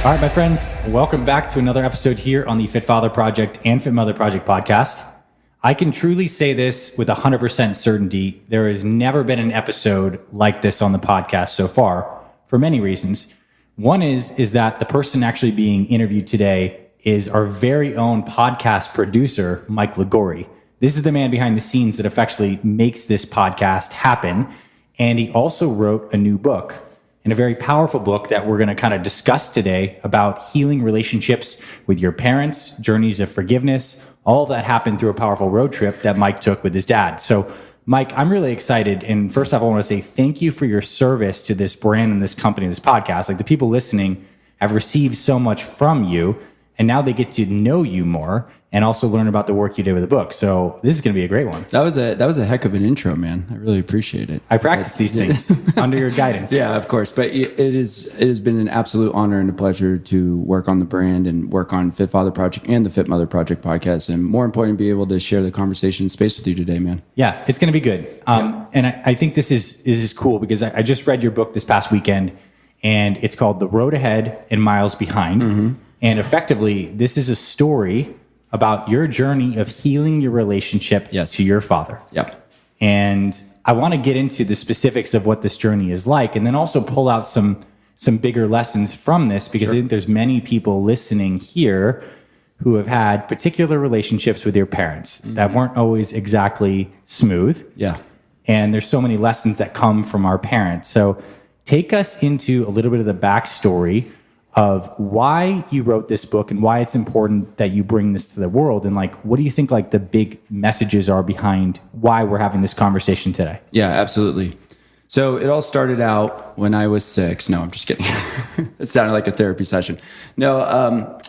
All right, my friends, welcome back to another episode here on the Fit Father Project and Fit Mother Project podcast. I can truly say this with 100% certainty. There has never been an episode like this on the podcast so far for many reasons. One is that the person actually being interviewed today is our very own podcast producer, Mike Liguori. This is the man behind the scenes that effectively makes this podcast happen. And he also wrote a new book, and a very powerful book that we're going to kind of discuss today about healing relationships with your parents, journeys of forgiveness. All of that happened through a powerful road trip that Mike took with his dad. So, Mike, I'm really excited. And first off, I want to say thank you for your service to this brand and this company, this podcast. Like, the people listening have received so much from you, and now they get to know you more and also learn about the work you did with the book. So this is going to be a great one. That was a heck of an intro, man. I really appreciate it. I practice these things under your guidance. Yeah, of course. But it has been an absolute honor and a pleasure to work on the brand and work on Fit Father Project and the Fit Mother Project podcast. And more important, be able to share the conversation space with you today, man. Yeah, it's going to be good. And I think this is cool because I just read your book this past weekend, and it's called The Road Ahead and Miles Behind. Mm-hmm. And effectively, this is a story about your journey of healing your relationship to your father. Yep. And I want to get into the specifics of what this journey is like, and then also pull out some bigger lessons from this, because I think there's many people listening here who have had particular relationships with their parents that weren't always exactly smooth. Yeah. And there's so many lessons that come from our parents. So take us into a little bit of the backstory of why you wrote this book and why it's important that you bring this to the world. And like, what do you think like the big messages are behind why we're having this conversation today? Yeah, absolutely. So it all started out when I was 6. No, I'm just kidding. It sounded like a therapy session. No,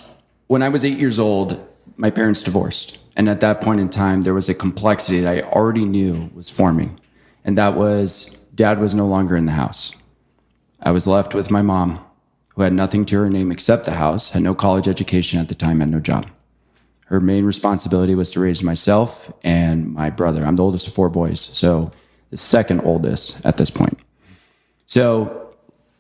when I was 8 years old, my parents divorced. And at that point in time, there was a complexity that I already knew was forming. And that was Dad was no longer in the house. I was left with my mom, who had nothing to her name except the house, had no college education at the time, had no job. Her main responsibility was to raise myself and my brother. I'm the oldest of 4 boys, so the second oldest at this point. So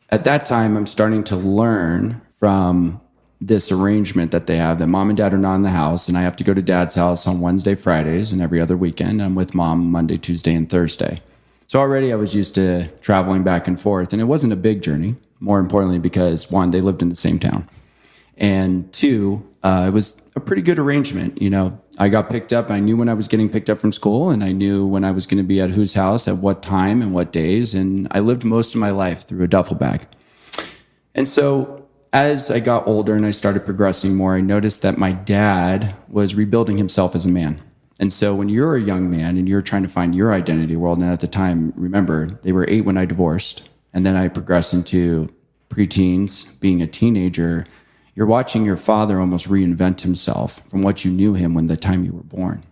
at that time, I'm starting to learn from this arrangement that they have, that mom and dad are not in the house, and I have to go to dad's house on Wednesday, Fridays, and every other weekend. I'm with mom Monday, Tuesday, and Thursday. So already I was used to traveling back and forth, and it wasn't a big journey. More importantly, because 1, they lived in the same town, and 2, it was a pretty good arrangement. You know, I got picked up. I knew when I was getting picked up from school, and I knew when I was going to be at whose house at what time and what days. And I lived most of my life through a duffel bag. And so as I got older and I started progressing more, I noticed that my dad was rebuilding himself as a man. And so when you're a young man and you're trying to find your identity world, and at the time, remember, they were 8 when I divorced. And then I progressed into preteens, being a teenager. You're watching your father almost reinvent himself from what you knew him when the time you were born.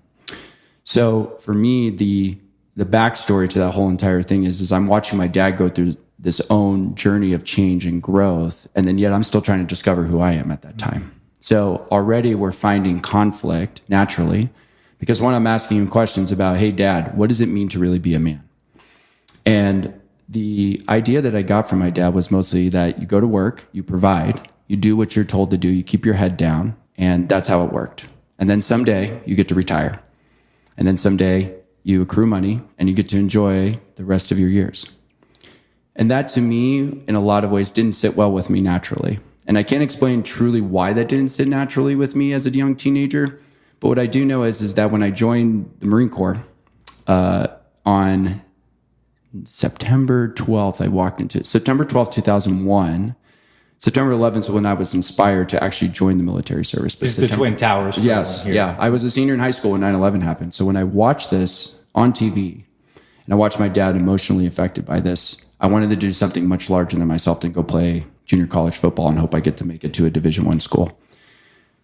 So for me, the backstory to that whole entire thing is I'm watching my dad go through this own journey of change and growth, and then yet I'm still trying to discover who I am at that time. So already we're finding conflict naturally, because one, I'm asking him questions about, hey, Dad, what does it mean to really be a man? And the idea that I got from my dad was mostly that you go to work, you provide, you do what you're told to do, you keep your head down, and that's how it worked. And then someday you get to retire. And then someday you accrue money and you get to enjoy the rest of your years. And that to me, in a lot of ways, didn't sit well with me naturally. And I can't explain truly why that didn't sit naturally with me as a young teenager. But what I do know is that when I joined the Marine Corps on September 12th, I walked into September 12th, 2001. September 11th is when I was inspired to actually join the military service. It's the Twin Towers. Yes, yeah. I was a senior in high school when 9/11 happened. So when I watched this on TV, and I watched my dad emotionally affected by this, I wanted to do something much larger than myself than go play junior college football and hope I get to make it to a Division I school.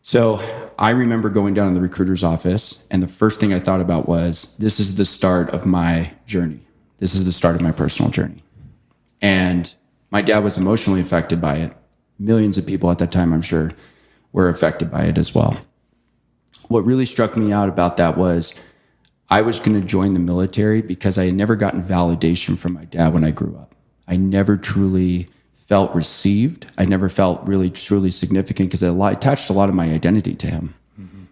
So I remember going down to the recruiter's office, and the first thing I thought about was, this is the start of my journey. This is the start of my personal journey. And my dad was emotionally affected by it. Millions of people at that time, I'm sure, were affected by it as well. What really struck me out about that was I was going to join the military because I had never gotten validation from my dad when I grew up. I never truly felt received. I never felt really truly significant because I attached a lot of my identity to him.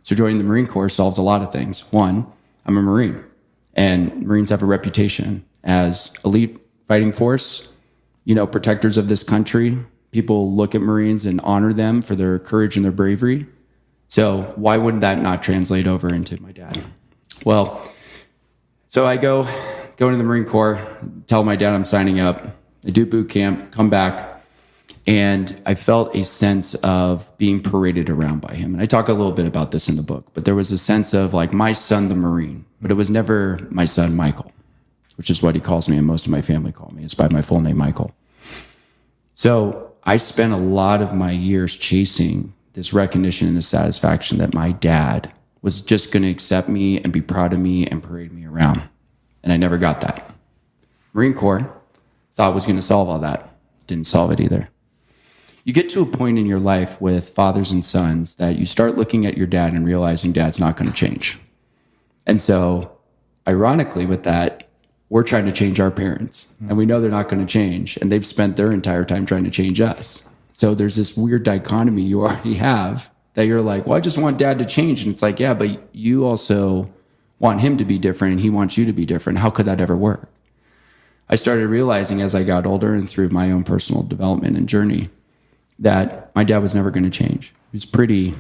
So joining the Marine Corps solves a lot of things. One, I'm a Marine, and Marines have a reputation as elite fighting force, protectors of this country. People look at Marines and honor them for their courage and their bravery. So why wouldn't that not translate over into my dad? Well, so I go into the Marine Corps, tell my dad I'm signing up. I do boot camp, come back, and I felt a sense of being paraded around by him. And I talk a little bit about this in the book, but there was a sense of like my son, the Marine, but it was never my son, Michael, which is what he calls me, and most of my family call me. It's by my full name, Michael. So I spent a lot of my years chasing this recognition and the satisfaction that my dad was just going to accept me and be proud of me and parade me around. And I never got that. Marine Corps thought was going to solve all that. Didn't solve it either. You get to a point in your life with fathers and sons that you start looking at your dad and realizing dad's not going to change. And so, ironically, with that, we're trying to change our parents. And we know they're not going to change. And they've spent their entire time trying to change us. So there's this weird dichotomy you already have that you're like, well, I just want dad to change. And it's like, yeah, but you also want him to be different and he wants you to be different. How could that ever work? I started realizing as I got older and through my own personal development and journey that my dad was never going to change. He was pretty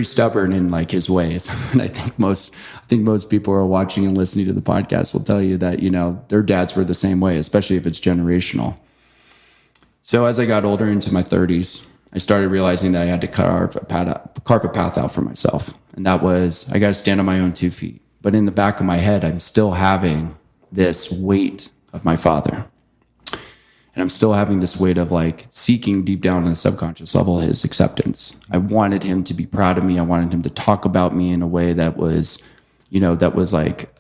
stubborn in like his ways. And I think most people who are watching and listening to the podcast will tell you that, their dads were the same way, especially if it's generational. So as I got older into my 30s, I started realizing that I had to carve a path out for myself. And that was, I got to stand on my own 2 feet. But in the back of my head, I'm still having this weight of my father. And I'm still having this weight of like seeking deep down on a subconscious level his acceptance. I wanted him to be proud of me. I wanted him to talk about me in a way that was, like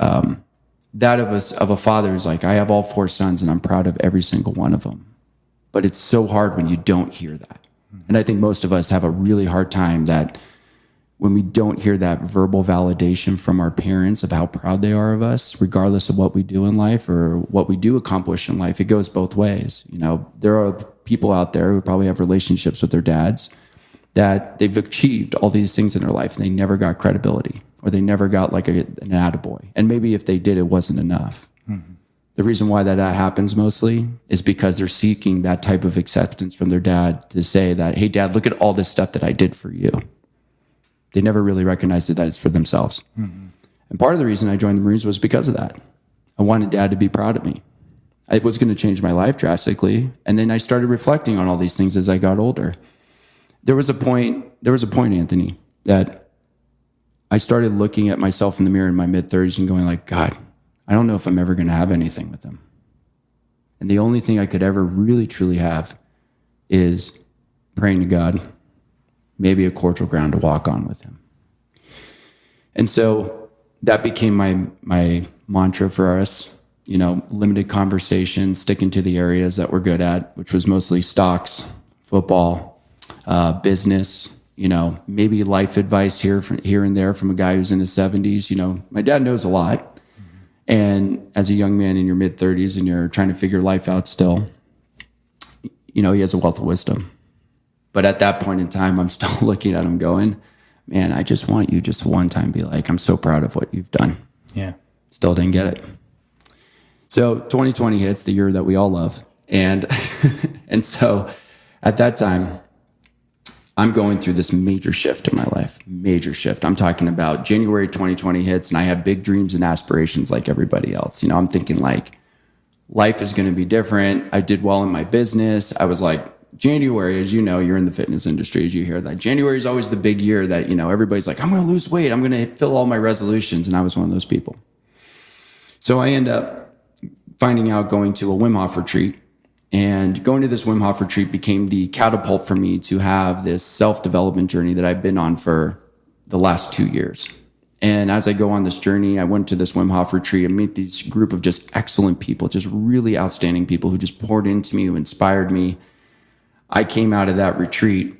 that of a father who's like, I have all 4 sons and I'm proud of every single one of them. But it's so hard when you don't hear that. And I think most of us have a really hard time that when we don't hear that verbal validation from our parents of how proud they are of us, regardless of what we do in life or what we do accomplish in life, it goes both ways. There are people out there who probably have relationships with their dads that they've achieved all these things in their life and they never got credibility or they never got like an attaboy. And maybe if they did, it wasn't enough. Mm-hmm. The reason why that happens mostly is because they're seeking that type of acceptance from their dad to say that, hey, dad, look at all this stuff that I did for you. They never really recognized that it's for themselves. Mm-hmm. And part of the reason I joined the Marines was because of that. I wanted dad to be proud of me. It was going to change my life drastically. And then I started reflecting on all these things as I got older. There was a point, Anthony, that I started looking at myself in the mirror in my mid-30s and going like, God, I don't know if I'm ever going to have anything with him. And the only thing I could ever really, truly have is praying to God, maybe a cordial ground to walk on with him. And so that became my mantra for us, limited conversation, sticking to the areas that we're good at, which was mostly stocks, football, business, maybe life advice here and there from a guy who's in his 70s. My dad knows a lot. And as a young man in your mid-30s and you're trying to figure life out still, he has a wealth of wisdom. But at that point in time, I'm still looking at him going, man, I just want you just one time to be like, I'm so proud of what you've done. Yeah. Still didn't get it. So 2020 hits, the year that we all love. And so at that time, I'm going through this major shift in my life, major shift. I'm talking about January 2020 hits and I had big dreams and aspirations like everybody else. I'm thinking like life is going to be different. I did well in my business. I was like, January, as you're in the fitness industry, as you hear that. January is always the big year that, everybody's like, I'm going to lose weight. I'm going to fill all my resolutions. And I was one of those people. So I end up finding out going to a Wim Hof retreat. And going to this Wim Hof retreat became the catapult for me to have this self-development journey that I've been on for the last 2 years. And as I go on this journey, I went to this Wim Hof retreat and meet this group of just excellent people, just really outstanding people who just poured into me, who inspired me. I came out of that retreat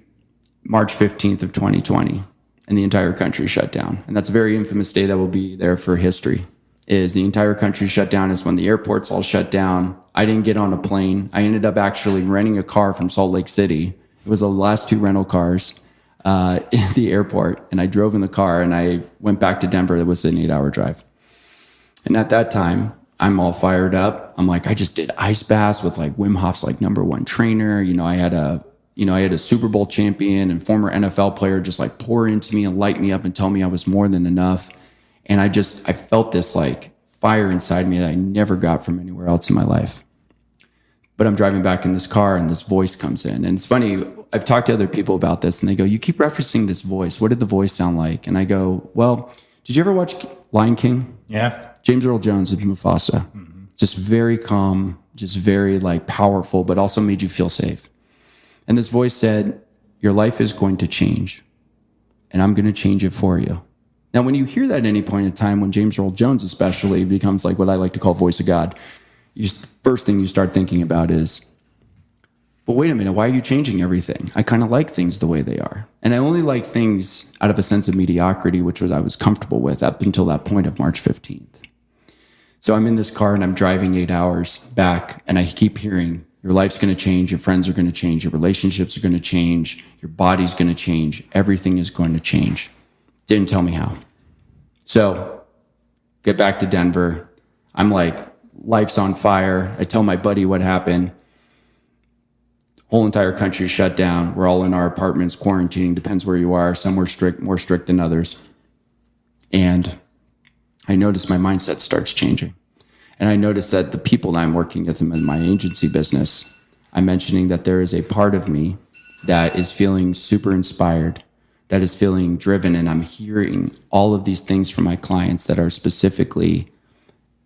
March 15th of 2020, and the entire country shut down. And that's a very infamous day that will be there for history. is the entire country shut down is when the airports all shut down. I didn't get on a plane. I ended up actually renting a car from Salt Lake City. It was the last 2 rental cars in the airport. And I drove in the car and I went back to Denver. It was an 8-hour drive. And at that time, I'm all fired up. I'm like, I just did ice baths with like Wim Hof's like #1 trainer. I had a Super Bowl champion and former NFL player just like pour into me and light me up and tell me I was more than enough. And I felt this like fire inside me that I never got from anywhere else in my life. But I'm driving back in this car and this voice comes in. And it's funny, I've talked to other people about this and they go, you keep referencing this voice. What did the voice sound like? And I go, well, did you ever watch Lion King? Yeah. James Earl Jones and Mufasa. Mm-hmm. Just very calm, just very like powerful, but also made you feel safe. And this voice said, your life is going to change and I'm going to change it for you. Now, when you hear that at any point in time, when James Earl Jones especially becomes like what I like to call voice of God, first thing you start thinking about is, but wait a minute, why are you changing everything? I kind of like things the way they are. And I only like things out of a sense of mediocrity, which I was comfortable with up until that point of March 15th. So I'm in this car and I'm driving 8 hours back and I keep hearing, your life's going to change, your friends are going to change, your relationships are going to change, your body's going to change, everything is going to change. Didn't tell me how. So get back to Denver. I'm like, life's on fire. I tell my buddy what happened. Whole entire country shut down. We're all in our apartments quarantining. Depends where you are. Some were more strict than others. And I noticed my mindset starts changing. And I noticed that the people that I'm working with in my agency business, I'm mentioning that there is a part of me that is feeling super inspired, that is feeling driven. And I'm hearing all of these things from my clients that are specifically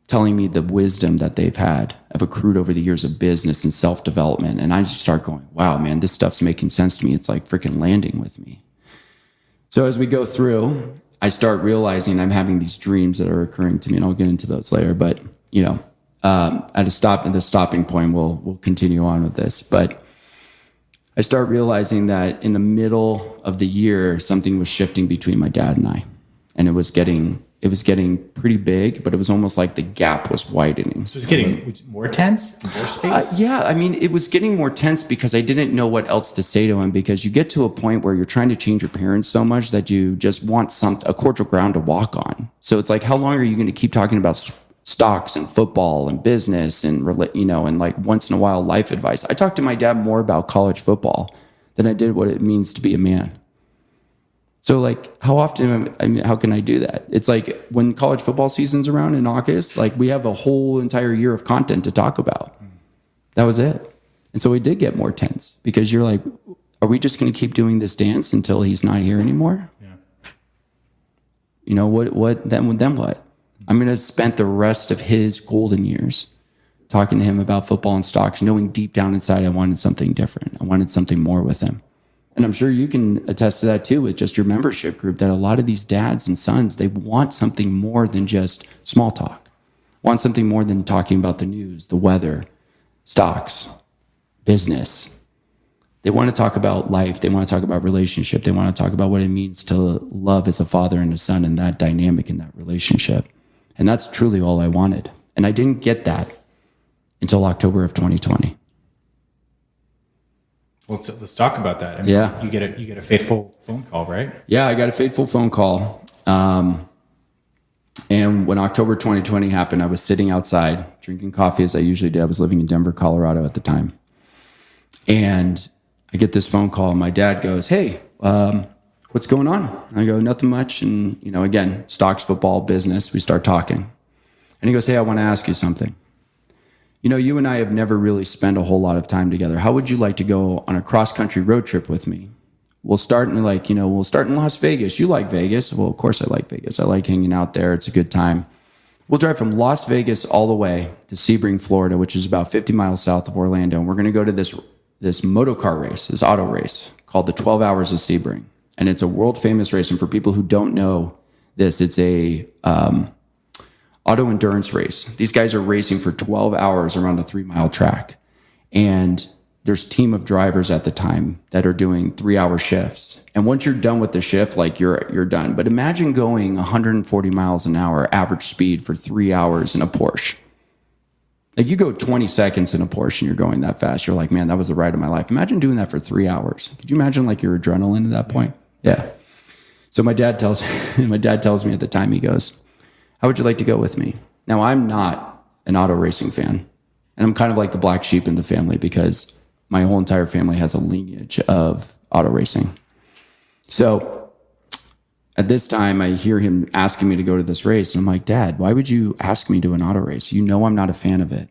telling me the wisdom that they've had, have accrued over the years of business and self-development. And I just start going, wow, man, this stuff's making sense to me. It's like freaking landing with me. So as we go through, I start realizing I'm having these dreams that are occurring to me, and I'll get into those later. But, at the stopping point, we'll continue on with this. But I start realizing that in the middle of the year, something was shifting between my dad and I, and it was getting pretty big, but it was almost like the gap was widening. So it's getting more tense, more space? Yeah, I mean, it was getting more tense because I didn't know what else to say to him, because you get to a point where you're trying to change your parents so much that you just want a cordial ground to walk on. So it's like, how long are you going to keep talking about stocks and football and business and, and like once in a while life advice? I talked to my dad more about college football than I did what it means to be a man. So like, how often, how can I do that? It's like when college football season's around in August, like we have a whole entire year of content to talk about. That was it. And so we did get more tense because you're like, are we just going to keep doing this dance until he's not here anymore? Yeah. Then what? I'm going to spend the rest of his golden years talking to him about football and stocks, knowing deep down inside I wanted something different. I wanted something more with him. And I'm sure you can attest to that too with just your membership group, that a lot of these dads and sons, they want something more than just small talk, want something more than talking about the news, the weather, stocks, business. They want to talk about life. They want to talk about relationship. They want to talk about what it means to love as a father and a son and that dynamic in that relationship. And that's truly all I wanted. And I didn't get that until October of 2020. Well, so let's talk about that. Yeah. You get a fateful phone call, right? Yeah, I got a fateful phone call. And when October 2020 happened, I was sitting outside drinking coffee as I usually did. I was living in Denver, Colorado at the time. And I get this phone call and my dad goes, hey, what's going on? I go, nothing much. And, again, stocks, football, business, we start talking. And he goes, hey, I want to ask you something. You and I have never really spent a whole lot of time together. How would you like to go on a cross-country road trip with me? We'll start in Las Vegas. You like Vegas? Well, of course I like Vegas. I like hanging out there. It's a good time. We'll drive from Las Vegas all the way to Sebring, Florida, which is about 50 miles south of Orlando. And we're going to go to this moto car race, this auto race called the 12 Hours of Sebring. And it's a world famous race. And for people who don't know this, it's a auto endurance race. These guys are racing for 12 hours around a 3-mile track. And there's a team of drivers at the time that are doing 3-hour shifts. And once you're done with the shift, like you're done. But imagine going 140 miles an hour average speed for 3 hours in a Porsche. Like you go 20 seconds in a Porsche and you're going that fast. You're like, man, that was the ride of my life. Imagine doing that for 3 hours. Could you imagine like your adrenaline at that point? Yeah. So my dad tells me at the time, he goes, how would you like to go with me? Now I'm not an auto racing fan. And I'm kind of like the black sheep in the family because my whole entire family has a lineage of auto racing. So at this time, I hear him asking me to go to this race. And I'm like, Dad, why would you ask me to an auto race? You know I'm not a fan of it.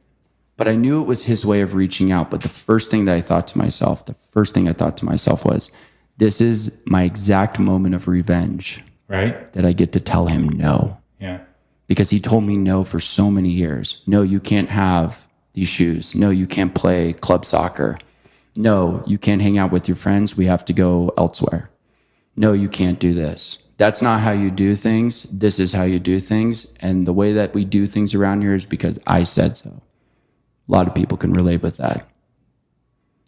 But I knew it was his way of reaching out. But the first thing I thought to myself was, this is my exact moment of revenge. Right. That I get to tell him no. Yeah. Because he told me no for so many years. No, you can't have these shoes. No, you can't play club soccer. No, you can't hang out with your friends. We have to go elsewhere. No, you can't do this. That's not how you do things. This is how you do things. And the way that we do things around here is because I said so. A lot of people can relate with that.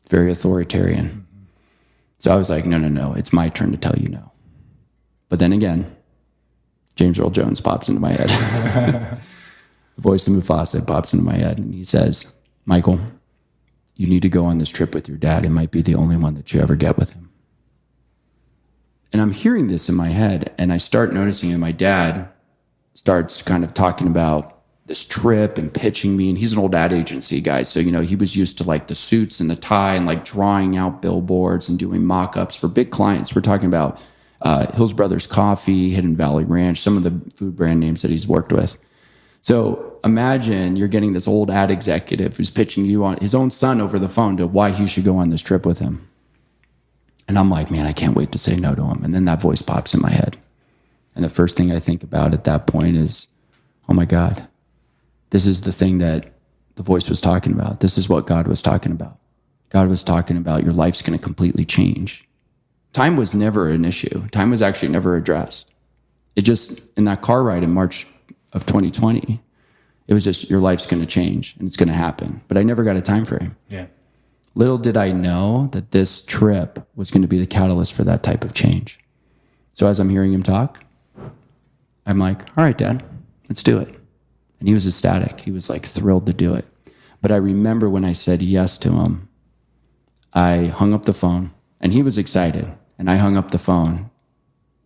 Very authoritarian. Mm-hmm. So I was like, no, it's my turn to tell you no. But then again, James Earl Jones pops into my head. The voice of Mufasa pops into my head and he says, Michael, you need to go on this trip with your dad. It might be the only one that you ever get with him. And I'm hearing this in my head and I start noticing it. My dad starts kind of talking about this trip and pitching me. And he's an old ad agency guy. So, he was used to like the suits and the tie and like drawing out billboards and doing mock-ups for big clients. We're talking about Hills Brothers Coffee, Hidden Valley Ranch, some of the food brand names that he's worked with. So imagine you're getting this old ad executive who's pitching you on his own son over the phone to why he should go on this trip with him. And I'm like, man, I can't wait to say no to him. And then that voice pops in my head. And the first thing I think about at that point is, oh my God, this is the thing that the voice was talking about. This is what God was talking about. God was talking about your life's going to completely change. Time was never an issue. Time was actually never addressed. It just, in that car ride in March of 2020, it was just, your life's going to change and it's going to happen. But I never got a time frame. Yeah. Little did I know that this trip was going to be the catalyst for that type of change. So as I'm hearing him talk, I'm like, all right, Dad, let's do it. And he was ecstatic. He was like thrilled to do it. But I remember when I said yes to him, I hung up the phone and he was excited. And I hung up the phone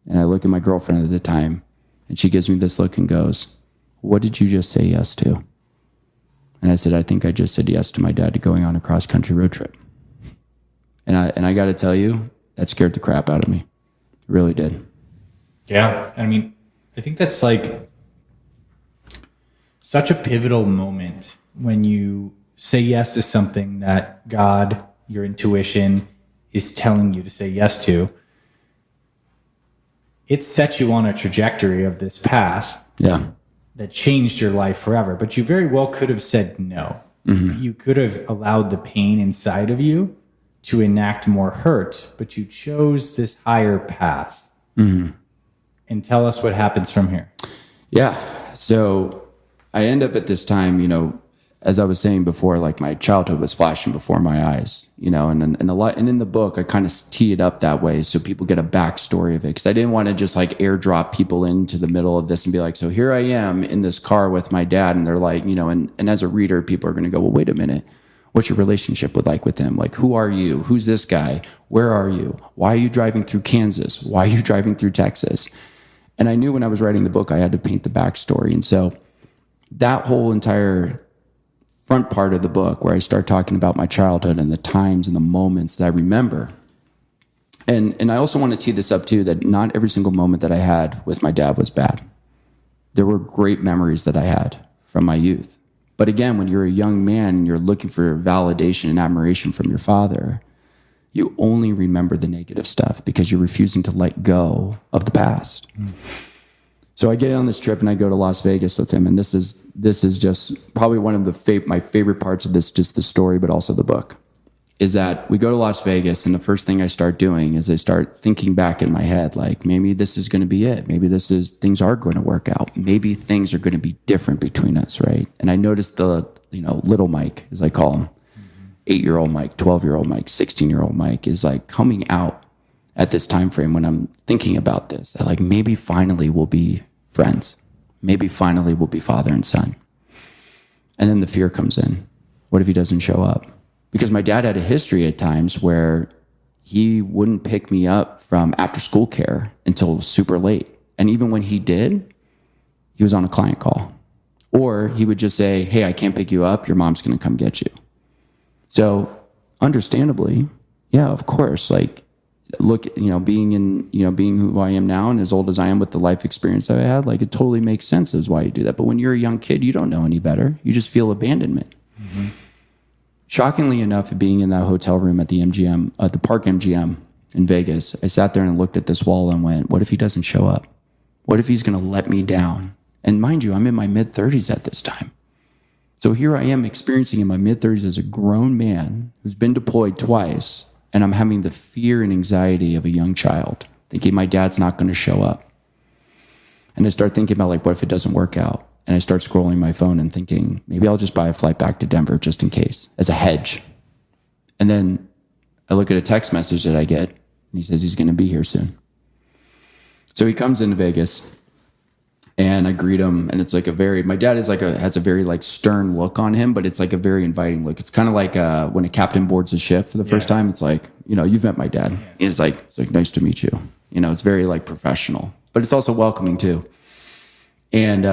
and I look at my girlfriend at the time and she gives me this look and goes, what did you just say yes to? And I said, I think I just said yes to my dad to going on a cross-country road trip. And I got to tell you, that scared the crap out of me. It really did. Yeah. I mean, I think that's like such a pivotal moment when you say yes to something that God, your intuition, is telling you to say yes to. It sets you on a trajectory of this path. Yeah. That changed your life forever. But you very well could have said no. Mm-hmm. You could have allowed the pain inside of you to enact more hurt, but you chose this higher path. Mm-hmm. And tell us what happens from here. Yeah. So I end up at this time, as I was saying before, like my childhood was flashing before my eyes, and in the book, I kind of tee it up that way so people get a backstory of it. Cause I didn't want to just like airdrop people into the middle of this and be like, so here I am in this car with my dad. And they're like, and as a reader, people are going to go, well, wait a minute. What's your relationship with him? Like, who are you? Who's this guy? Where are you? Why are you driving through Kansas? Why are you driving through Texas? And I knew when I was writing the book, I had to paint the backstory. And so that whole entire front part of the book where I start talking about my childhood and the times and the moments that I remember. And I also want to tee this up too, that not every single moment that I had with my dad was bad. There were great memories that I had from my youth. But again, when you're a young man and you're looking for validation and admiration from your father, you only remember the negative stuff because you're refusing to let go of the past. Mm. So I get on this trip and I go to Las Vegas with him. And this is just probably one of my favorite parts of this, just the story, but also the book, is that we go to Las Vegas. And the first thing I start doing is I start thinking back in my head, like, maybe this is going to be it. Maybe things are going to work out. Maybe things are going to be different between us. Right. And I noticed the, little Mike, as I call him. Mm-hmm. 8-year-old Mike, 12-year-old Mike, 16-year-old Mike is like coming out at this time frame when I'm thinking about this, that like maybe finally we'll be friends. Maybe finally we'll be father and son. And then the fear comes in. What if he doesn't show up? Because my dad had a history at times where he wouldn't pick me up from after school care until super late. And even when he did, he was on a client call. Or he would just say, hey, I can't pick you up. Your mom's going to come get you. So understandably, yeah, of course, like look, being who I am now and as old as I am with the life experience that I had, like it totally makes sense as why you do that. But when you're a young kid, you don't know any better. You just feel abandonment. Mm-hmm. Shockingly enough, being in that hotel room at the MGM, at the Park MGM in Vegas, I sat there and looked at this wall and went, what if he doesn't show up? What if he's going to let me down? And mind you, I'm in my mid-30s at this time. So here I am experiencing in my mid-30s as a grown man who's been deployed twice, and I'm having the fear and anxiety of a young child, thinking my dad's not going to show up. And I start thinking about like, what if it doesn't work out? And I start scrolling my phone and thinking, maybe I'll just buy a flight back to Denver just in case, as a hedge. And then I look at a text message that I get, and he says he's going to be here soon. So he comes into Vegas. And I greet him, and it's like my dad is has a very like stern look on him, but it's like a very inviting look. It's kind of like when a captain boards a ship for the first time. It's like, you've met my dad. It's like, nice to meet you. It's very like professional, but it's also welcoming too. And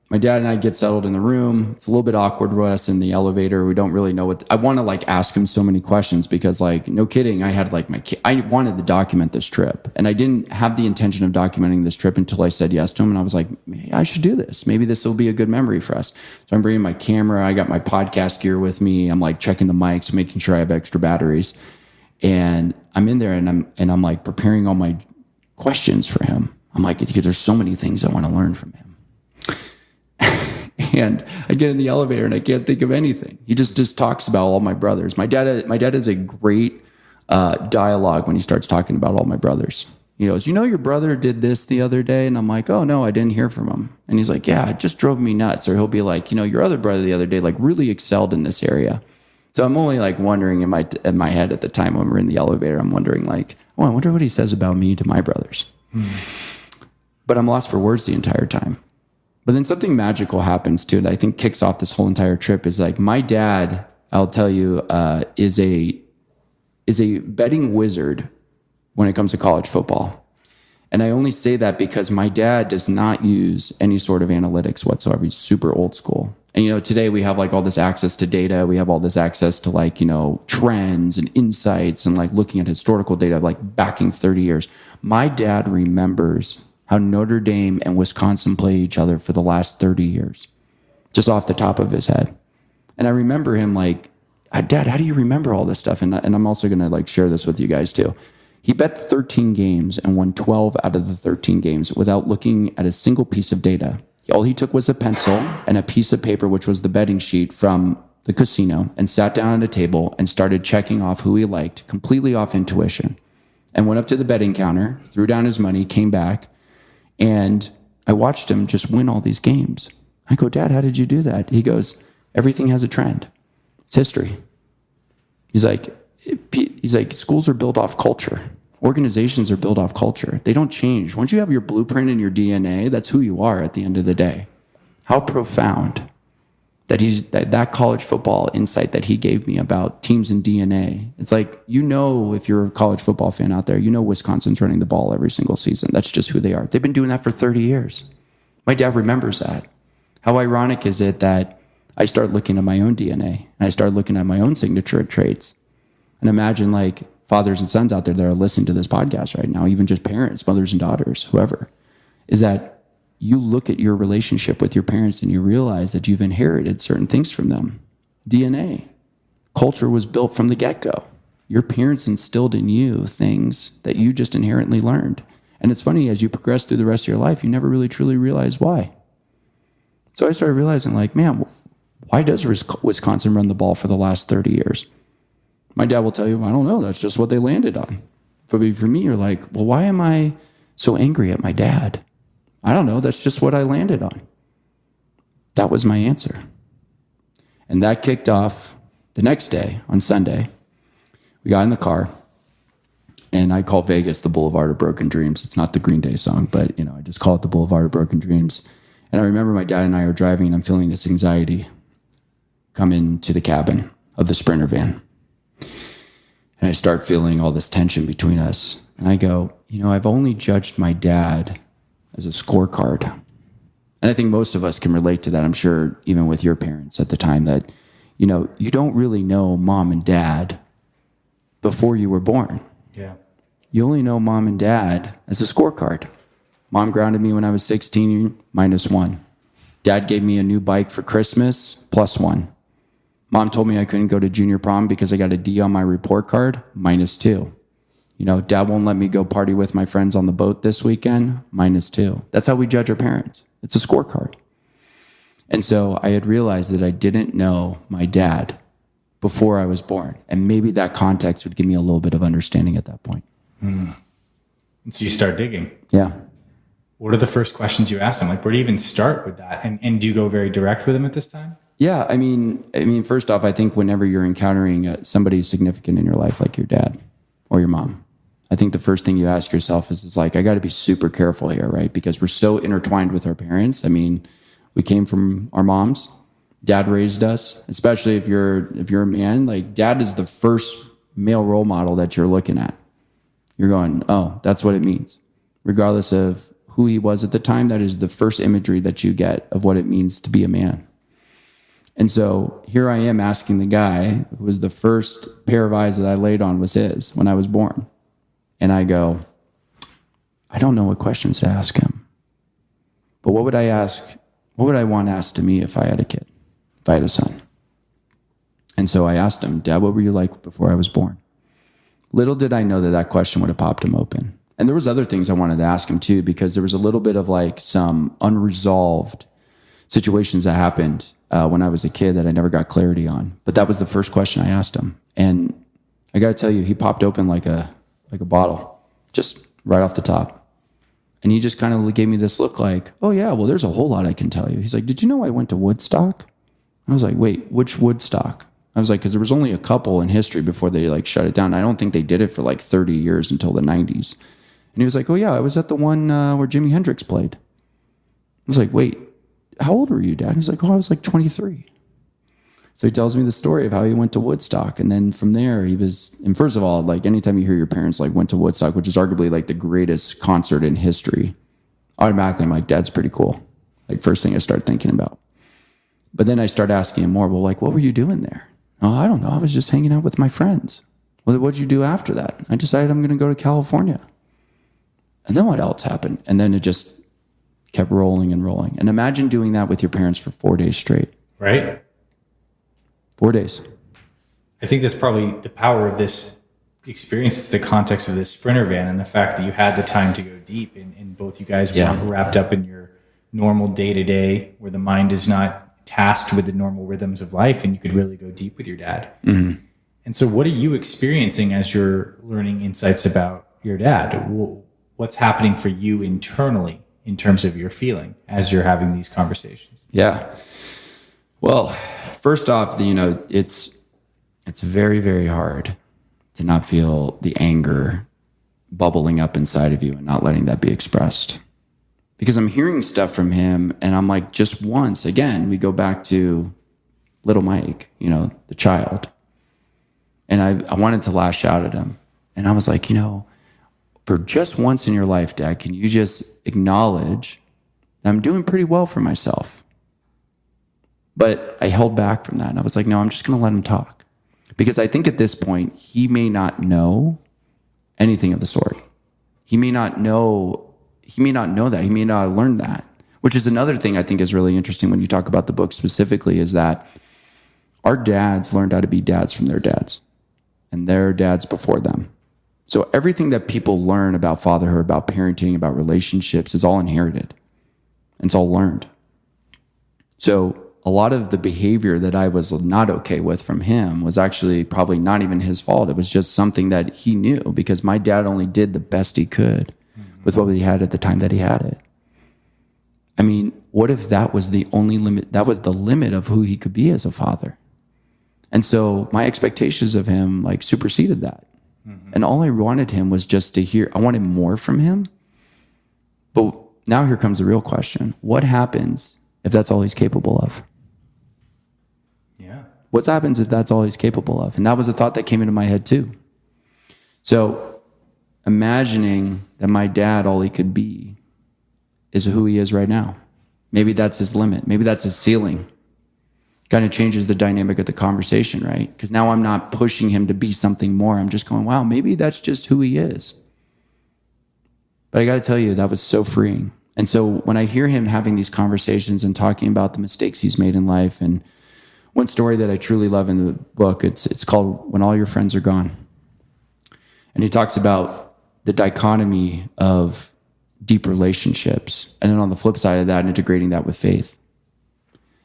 my dad and I get settled in the room. It's a little bit awkward for us in the elevator. We don't really know I want to like ask him so many questions because like, no kidding. I had like I wanted to document this trip, and I didn't have the intention of documenting this trip until I said yes to him. And I was like, I should do this. Maybe this will be a good memory for us. So I'm bringing my camera. I got my podcast gear with me. I'm like checking the mics, making sure I have extra batteries. And I'm in there and I'm like preparing all my questions for him. I'm like, there's so many things I want to learn from him. And I get in the elevator and I can't think of anything. He just talks about all my brothers. My dad has a great dialogue when he starts talking about all my brothers. He goes, your brother did this the other day? And I'm like, oh, no, I didn't hear from him. And he's like, yeah, it just drove me nuts. Or he'll be like, your other brother the other day, like really excelled in this area. So I'm only like wondering in my head at the time when we're in the elevator, I'm wondering like, oh, I wonder what he says about me to my brothers. But I'm lost for words the entire time. But then something magical happens too that I think kicks off this whole entire trip is like my dad, I'll tell you, is a betting wizard when it comes to college football. And I only say that because my dad does not use any sort of analytics whatsoever. He's super old school. And, today we have like all this access to data. We have all this access to like, trends and insights and like looking at historical data, like backing 30 years. My dad remembers how Notre Dame and Wisconsin play each other for the last 30 years, just off the top of his head. And I remember him like, Dad, how do you remember all this stuff? And I'm also going to like share this with you guys too. He bet 13 games and won 12 out of the 13 games without looking at a single piece of data. All he took was a pencil and a piece of paper, which was the betting sheet from the casino, and sat down at a table and started checking off who he liked, completely off intuition, and went up to the betting counter, threw down his money, came back, and I watched him just win all these games. I go, Dad, how did you do that? He goes, everything has a trend. It's history. He's like, schools are built off culture. Organizations are built off culture. They don't change. Once you have your blueprint in your DNA, that's who you are at the end of the day. How profound that college football insight that he gave me about teams and DNA. It's like, if you're a college football fan out there, Wisconsin's running the ball every single season. That's just who they are. They've been doing that for 30 years. My dad remembers that. How ironic is it that I start looking at my own DNA and I start looking at my own signature traits, and imagine like fathers and sons out there that are listening to this podcast right now, even just parents, mothers and daughters, whoever, is that you look at your relationship with your parents and you realize that you've inherited certain things from them. DNA. Culture was built from the get-go. Your parents instilled in you things that you just inherently learned. And it's funny, as you progress through the rest of your life, you never really truly realize why. So I started realizing like, man, why does Wisconsin run the ball for the last 30 years? My dad will tell you, I don't know. That's just what they landed on. But for me, you're like, well, why am I so angry at my dad? I don't know. That's just what I landed on. That was my answer. And that kicked off The next day, on Sunday, we got in the car, and I call Vegas the Boulevard of Broken Dreams. It's not the Green Day song, but I just call it the Boulevard of Broken Dreams. And I remember my dad and I are driving, and I'm feeling this anxiety come into the cabin of the Sprinter van. And I start feeling all this tension between us. And I go, I've only judged my dad as a scorecard. And I think most of us can relate to that. I'm sure even with your parents at the time that, you don't really know mom and dad before you were born. Yeah. You only know mom and dad as a scorecard. Mom grounded me when I was 16, -1. Dad gave me a new bike for Christmas, +1. Mom told me I couldn't go to junior prom because I got a D on my report card, -2. Dad won't let me go party with my friends on the boat this weekend, -2. That's how we judge our parents. It's a scorecard. And so I had realized that I didn't know my dad before I was born. And maybe that context would give me a little bit of understanding at that point. And so you start digging. Yeah. What are the first questions you ask him? Like, where do you even start with that? And do you go very direct with him at this time? Yeah. I mean, first off, I think whenever you're encountering somebody significant in your life, like your dad or your mom, I think the first thing you ask yourself is like, I got to be super careful here, right? Because we're so intertwined with our parents. I mean, we came from our moms. Dad raised us, especially if you're a man. Like, dad is the first male role model that you're looking at. You're going, oh, that's what it means. Regardless of who he was at the time, that is the first imagery that you get of what it means to be a man. And so here I am asking the guy who was the first pair of eyes that I laid on was his when I was born. And I go, I don't know what questions to ask him. But what would I ask? What would I want asked to me if I had a kid, if I had a son? And so I asked him, Dad, what were you like before I was born? Little did I know that question would have popped him open. And there was other things I wanted to ask him too, because there was a little bit of like some unresolved situations that happened when I was a kid that I never got clarity on. But that was the first question I asked him. And I got to tell you, he popped open like a bottle, just right off the top. And he just kind of gave me this look like, oh yeah, well, there's a whole lot I can tell you. He's like, did you know I went to Woodstock? I was like, wait, which Woodstock? I was like, because there was only a couple in history before they like shut it down. I don't think they did it for like 30 years until the 90s. And he was like, oh yeah, I was at the one where Jimi Hendrix played. I was like, wait, how old were you, Dad? He's like, oh, I was like 23. So he tells me the story of how he went to Woodstock. And then from there and first of all, like anytime you hear your parents like went to Woodstock, which is arguably like the greatest concert in history, automatically I'm like, Dad's pretty cool. Like first thing I start thinking about. But then I start asking him more, well, like, what were you doing there? Oh, I don't know. I was just hanging out with my friends. Well, what'd you do after that? I decided I'm going to go to California. And then what else happened? And then it just kept rolling and rolling. And imagine doing that with your parents for 4 days straight. Right. 4 days. I think that's probably the power of this experience. It's the context of this Sprinter van and the fact that you had the time to go deep and both you guys weren't wrapped up in your normal day-to-day where the mind is not tasked with the normal rhythms of life and you could really go deep with your dad. Mm-hmm. And so what are you experiencing as you're learning insights about your dad? What's happening for you internally in terms of your feeling as you're having these conversations? Yeah. Well, first off, it's very, very hard to not feel the anger bubbling up inside of you and not letting that be expressed. Because I'm hearing stuff from him and I'm like, just once, again, we go back to little Mike, the child. And I wanted to lash out at him. And I was like, for just once in your life, Dad, can you just acknowledge that I'm doing pretty well for myself? But I held back from that. And I was like, no, I'm just going to let him talk. Because I think at this point, he may not know anything of the story. He may not know that. He may not have learned that. Which is another thing I think is really interesting when you talk about the book specifically is that our dads learned how to be dads from their dads. And their dads before them. So everything that people learn about fatherhood, about parenting, about relationships is all inherited. And it's all learned. So a lot of the behavior that I was not okay with from him was actually probably not even his fault. It was just something that he knew because my dad only did the best he could with what he had at the time that he had it. I mean, what if that was the only limit? That was the limit of who he could be as a father. And so my expectations of him like superseded that. And all I wanted him was just to hear, I wanted more from him. But now here comes the real question. What happens if that's all he's capable of? Yeah. What happens if that's all he's capable of? And that was a thought that came into my head too. So imagining that my dad, all he could be is who he is right now. Maybe that's his limit. Maybe that's his ceiling. Kind of changes the dynamic of the conversation, right? Because now I'm not pushing him to be something more. I'm just going, wow, maybe that's just who he is. But I got to tell you, that was so freeing. And so when I hear him having these conversations and talking about the mistakes he's made in life, and one story that I truly love in the book, it's called When All Your Friends Are Gone. And he talks about the dichotomy of deep relationships, and then on the flip side of that, integrating that with faith.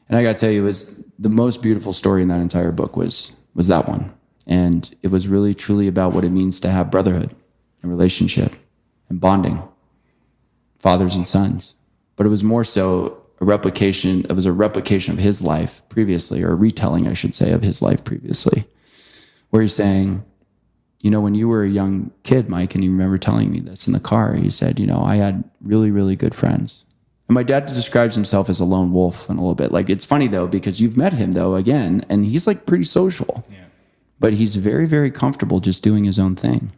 And I got to tell you, it was the most beautiful story in that entire book was that one. And it was really, truly about what it means to have brotherhood and relationship and bonding, fathers and sons. But it was more so a replication of his life previously, or a retelling, I should say, of his life previously, where he's saying, you know, when you were a young kid, Mike, and you remember telling me this in the car, he said, you know, I had really, really good friends. And my dad describes himself as a lone wolf in a little bit. Like, it's funny though, because you've met him though, again, and he's like pretty social, but he's very, very comfortable just doing his own thing.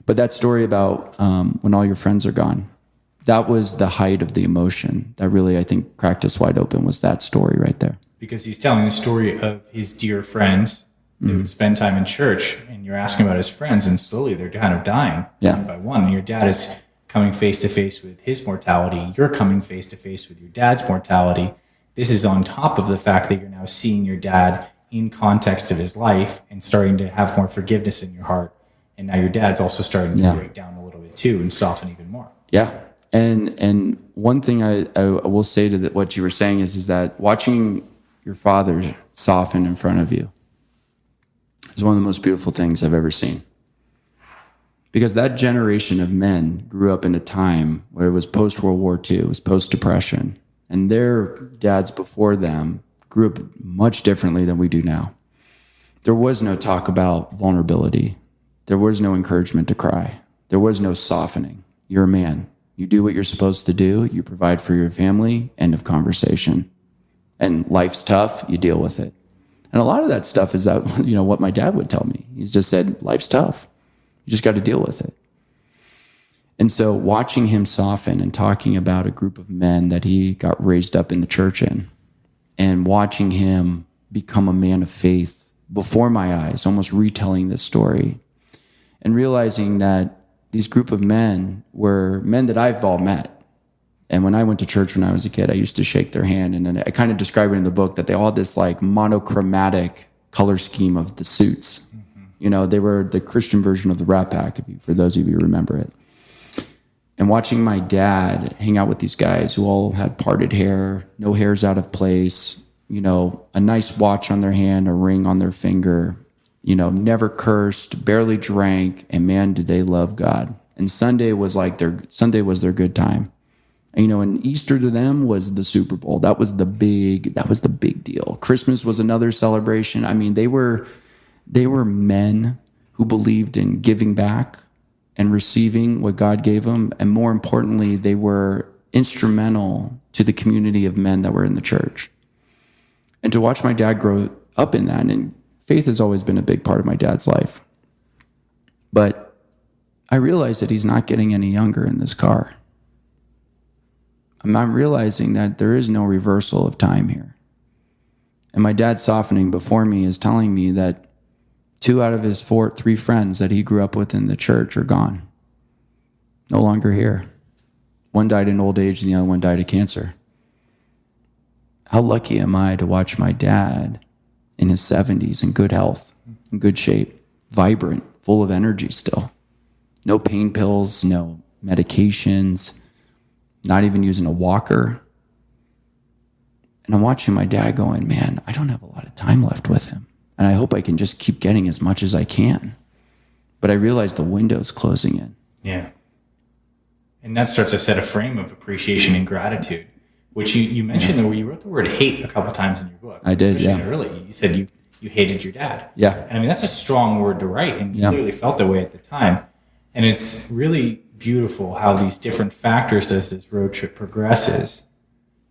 But that story about when all your friends are gone, that was the height of the emotion that really, I think, cracked us wide open, was that story right there. Because he's telling the story of his dear friends that would spend time in church, and you're asking about his friends, and slowly they're kind of dying one by one. And your dad is coming face to face with his mortality. You're coming face to face with your dad's mortality. This is on top of the fact that you're now seeing your dad in context of his life and starting to have more forgiveness in your heart. And now your dad's also starting to break down a little bit too and soften even more. Yeah. And one thing I will say to what you were saying is that watching your father soften in front of you is one of the most beautiful things I've ever seen. Because that generation of men grew up in a time where it was post-World War II, it was post-Depression, and their dads before them grew up much differently than we do now. There was no talk about vulnerability. There was no encouragement to cry. There was no softening. You're a man. You do what you're supposed to do. You provide for your family. End of conversation. And life's tough. You deal with it. And a lot of that stuff is that, you know, what my dad would tell me. He just said, life's tough. You just got to deal with it. And so watching him soften and talking about a group of men that he got raised up in the church in, and watching him become a man of faith before my eyes, almost retelling this story, and realizing that these group of men were men that I've all met. And when I went to church when I was a kid, I used to shake their hand. And then I kind of describe it in the book that they all had this like monochromatic color scheme of the suits. Mm-hmm. You know, they were the Christian version of the Rat Pack, for those of you who remember it. And watching my dad hang out with these guys who all had parted hair, no hairs out of place, you know, a nice watch on their hand, a ring on their finger, you know, never cursed, barely drank, and man, did they love God. And Sunday was their good time. And, you know, and Easter to them was the Super Bowl. That was the big deal. Christmas was another celebration. I mean, they were men who believed in giving back and receiving what God gave them. And more importantly, they were instrumental to the community of men that were in the church. And to watch my dad grow up in that, and faith has always been a big part of my dad's life. But I realize that he's not getting any younger in this car. I'm realizing that there is no reversal of time here. And my dad softening before me is telling me that 2 out of his 3 friends that he grew up with in the church are gone. No longer here. One died in old age and the other one died of cancer. How lucky am I to watch my dad in his 70s in good health, in good shape, vibrant, full of energy still. No pain pills, no medications, not even using a walker. And I'm watching my dad going, man, I don't have a lot of time left with him. And I hope I can just keep getting as much as I can. But I realize the window's closing in. Yeah. And that starts to set a frame of appreciation and gratitude, which you mentioned, though, where you wrote the word hate a couple times in your book. I did, yeah. Early. You said you hated your dad. Yeah. And I mean, that's a strong word to write, and you clearly felt that way at the time. And it's really beautiful how these different factors as this road trip progresses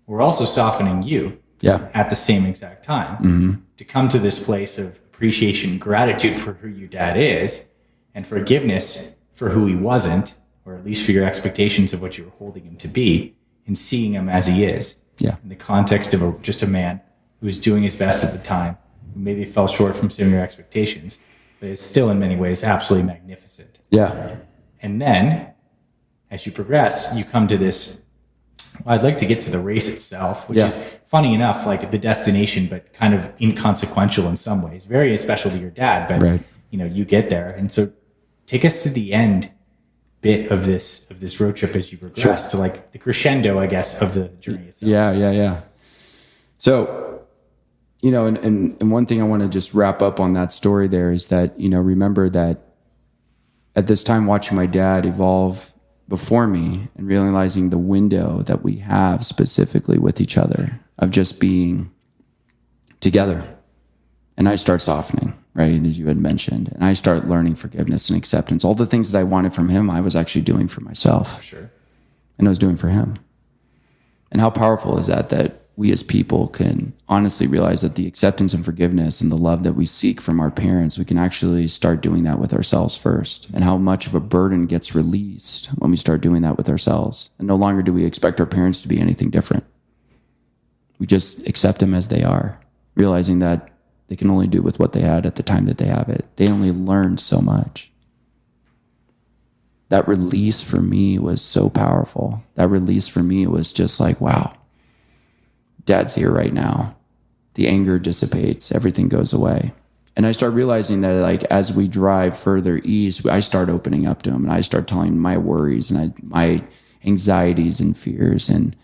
were also softening you at the same exact time to come to this place of appreciation, gratitude for who your dad is, and forgiveness for who he wasn't, or at least for your expectations of what you were holding him to be, and seeing him as he is. Yeah. In the context of just a man who was doing his best at the time, who maybe fell short from some of your expectations, but is still in many ways absolutely magnificent. Yeah. And then, as you progress, you come to this, I'd like to get to the race itself, which is funny enough, like the destination, but kind of inconsequential in some ways. Very special to your dad, but you get there. And so take us to the end bit of this road trip as you progress to like the crescendo, I guess, of the journey itself. Yeah. So, and one thing I want to just wrap up on that story there is that, remember that at this time, watching my dad evolve before me and realizing the window that we have specifically with each other of just being together. And I start softening, right, as you had mentioned. And I start learning forgiveness and acceptance. All the things that I wanted from him, I was actually doing for myself. Sure. And I was doing for him. And how powerful is that we as people can honestly realize that the acceptance and forgiveness and the love that we seek from our parents, we can actually start doing that with ourselves first. And how much of a burden gets released when we start doing that with ourselves. And no longer do we expect our parents to be anything different. We just accept them as they are, realizing that they can only do with what they had at the time that they have it. They only learned so much. That release for me was so powerful. That release for me was just like, wow, Dad's here right now. The anger dissipates. Everything goes away. And I start realizing that like as we drive further east, I start opening up to him and I start telling him my worries and my anxieties and fears. And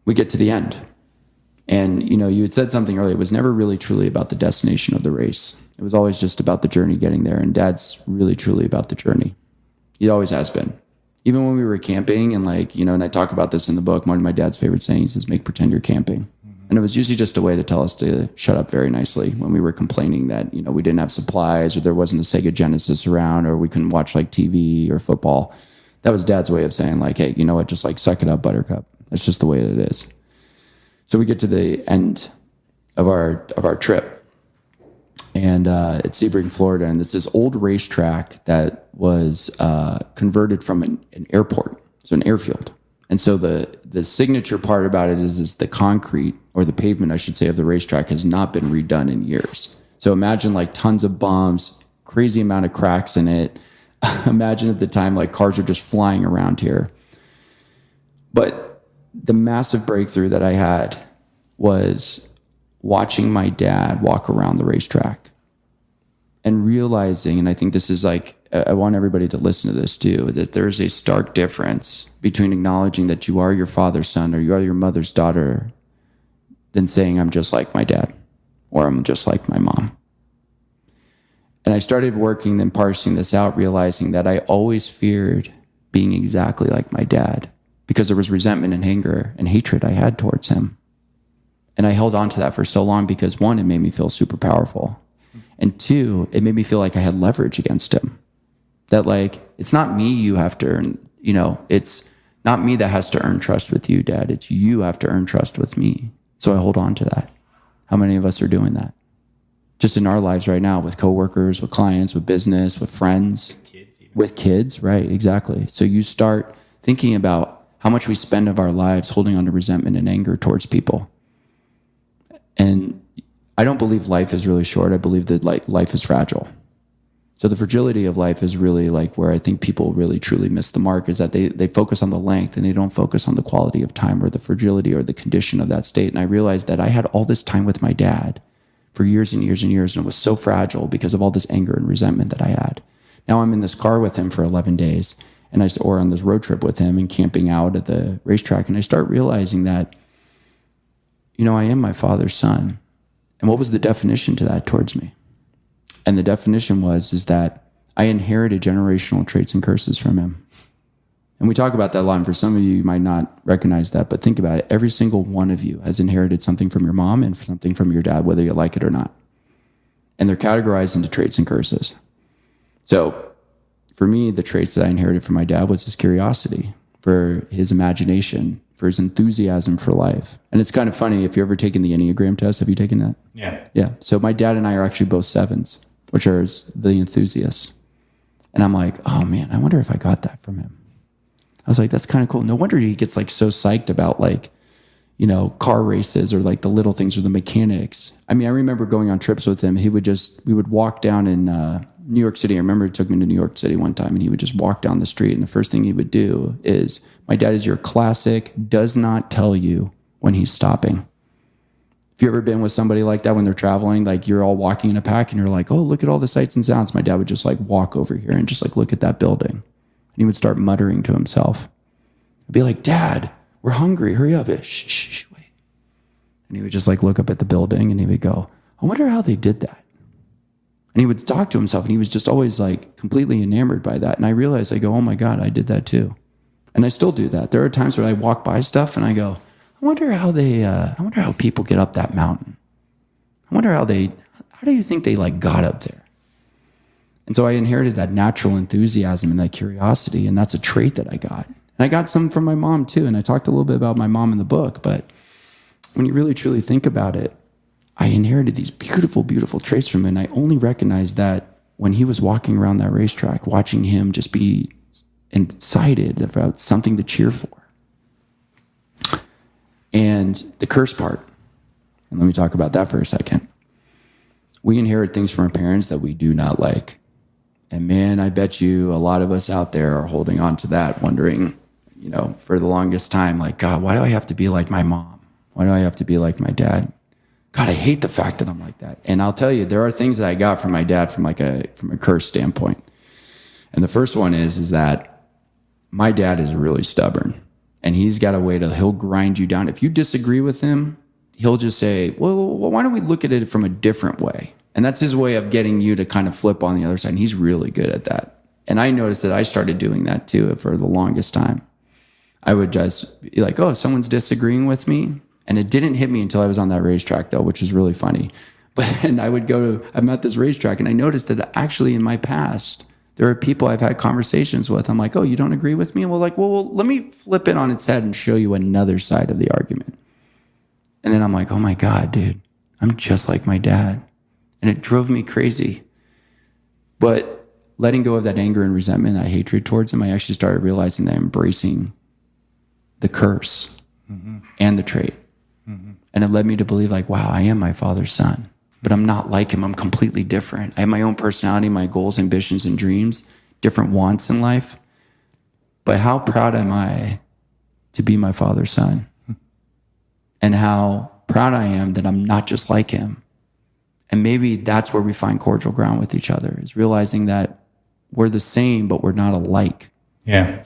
we get to the end. And, you had said something earlier. It was never really truly about the destination of the race. It was always just about the journey getting there. And Dad's really truly about the journey. He always has been. Even when we were camping and and I talk about this in the book, one of my dad's favorite sayings is make pretend you're camping. And it was usually just a way to tell us to shut up very nicely when we were complaining that, we didn't have supplies or there wasn't a Sega Genesis around or we couldn't watch TV or football. That was Dad's way of saying hey, you know what, just suck it up, buttercup. That's just the way that it is. So we get to the end of our trip. And it's Sebring, Florida, and it's this old racetrack that was converted from an airport, so an airfield. And so the signature part about it is the concrete, or the pavement, I should say, of the racetrack has not been redone in years. So imagine tons of bumps, crazy amount of cracks in it. Imagine at the time cars are just flying around here. But the massive breakthrough that I had was watching my dad walk around the racetrack and realizing, and I think this is I want everybody to listen to this too, that there's a stark difference between acknowledging that you are your father's son or you are your mother's daughter than saying, I'm just like my dad or I'm just like my mom. And I started working and parsing this out, realizing that I always feared being exactly like my dad because there was resentment and anger and hatred I had towards him. And I held on to that for so long because one, it made me feel super powerful. And two, it made me feel like I had leverage against him. That it's not me you have to earn, it's not me that has to earn trust with you, Dad. It's you have to earn trust with me. So I hold on to that. How many of us are doing that? Just in our lives right now with coworkers, with clients, with business, with friends, with kids, right? Exactly. So you start thinking about how much we spend of our lives holding on to resentment and anger towards people. And I don't believe life is really short. I believe that life is fragile. So the fragility of life is really where I think people really truly miss the mark is that they focus on the length and they don't focus on the quality of time or the fragility or the condition of that state. And I realized that I had all this time with my dad for years and years and years, and it was so fragile because of all this anger and resentment that I had. Now I'm in this car with him for 11 days or on this road trip with him and camping out at the racetrack. And I start realizing that, I am my father's son. And what was the definition to that towards me? And the definition is that I inherited generational traits and curses from him. And we talk about that a lot. And for some of you might not recognize that, but think about it. Every single one of you has inherited something from your mom and something from your dad, whether you like it or not. and they're categorized into traits and curses. So for me, the traits that I inherited from my dad was his curiosity, for his imagination, for his enthusiasm for life. And it's kind of funny, if you've ever taken the Enneagram test, have you taken that? Yeah. Yeah. So my dad and I are actually both 7s, which are the enthusiasts. And I'm like, oh man, I wonder if I got that from him. I was like, that's kind of cool. No wonder he gets like so psyched about like, you know, car races or like the little things or the mechanics. I mean, I remember going on trips with him. We would walk down in New York City. I remember he took me to New York City one time, and he would just walk down the street. And the first thing he would do is, my dad is your classic, does not tell you when he's stopping. If you've ever been with somebody like that when they're traveling, like you're all walking in a pack and you're like, oh, look at all the sights and sounds. My dad would just like walk over here and just like look at that building. And he would start muttering to himself. I'd be like, Dad, we're hungry. Hurry up. Shh, wait. And he would just like look up at the building and he would go, I wonder how they did that. And he would talk to himself, and he was just always like completely enamored by that. And I realized, I go, oh my God, I did that too. And I still do that. There are times where I walk by stuff and I go, I wonder how people get up that mountain. How do you think they like got up there? And so I inherited that natural enthusiasm and that curiosity. And that's a trait that I got. And I got some from my mom too. And I talked a little bit about my mom in the book, but when you really truly think about it, I inherited these beautiful, beautiful traits from him. And I only recognized that when he was walking around that racetrack, watching him just be excited about something to cheer for. And the curse part, and let me talk about that for a second. We inherit things from our parents that we do not like. And man, I bet you a lot of us out there are holding on to that, wondering, you know, for the longest time, like, God, why do I have to be like my mom? Why do I have to be like my dad? God, I hate the fact that I'm like that. And I'll tell you, there are things that I got from my dad from a curse standpoint. And the first one is that my dad is really stubborn, and he's got a way he'll grind you down. If you disagree with him, he'll just say, well, why don't we look at it from a different way? And that's his way of getting you to kind of flip on the other side. And he's really good at that. And I noticed that I started doing that too for the longest time. I would just be like, oh, someone's disagreeing with me. And it didn't hit me until I was on that racetrack though, which was really funny. I'm at this racetrack, and I noticed that actually in my past, there are people I've had conversations with. I'm like, oh, you don't agree with me? Well, let me flip it on its head and show you another side of the argument. And then I'm like, oh my God, dude, I'm just like my dad. And it drove me crazy. But letting go of that anger and resentment, that hatred towards him, I actually started realizing that I'm embracing the curse and the trait. Mm-hmm. And it led me to believe like, wow, I am my father's son, but I'm not like him. I'm completely different. I have my own personality, my goals, ambitions, and dreams, different wants in life. But how proud am I to be my father's son? And how proud I am that I'm not just like him. And maybe that's where we find cordial ground with each other, is realizing that we're the same, but we're not alike. Yeah.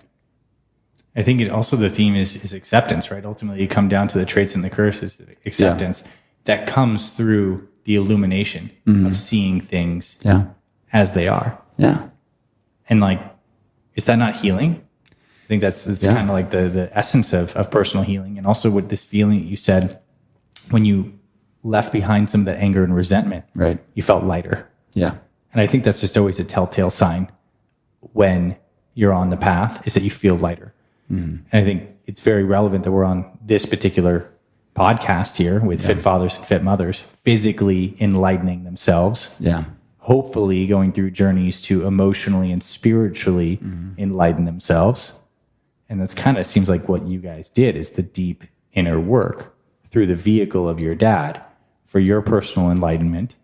I think the theme is acceptance, right? Ultimately, you come down to the traits and the curses, acceptance that comes through the illumination of seeing things as they are. Yeah. And like, is that not healing? I think that's kind of like the essence of personal healing. And also with this feeling that you said, when you left behind some of that anger and resentment, right, you felt lighter. Yeah. And I think that's just always a telltale sign when you're on the path, is that you feel lighter. And I think it's very relevant that we're on this particular podcast here with fit fathers and fit mothers, physically enlightening themselves. Yeah. Hopefully going through journeys to emotionally and spiritually enlighten themselves. And that's kind of seems like what you guys did, is the deep inner work through the vehicle of your dad for your personal enlightenment.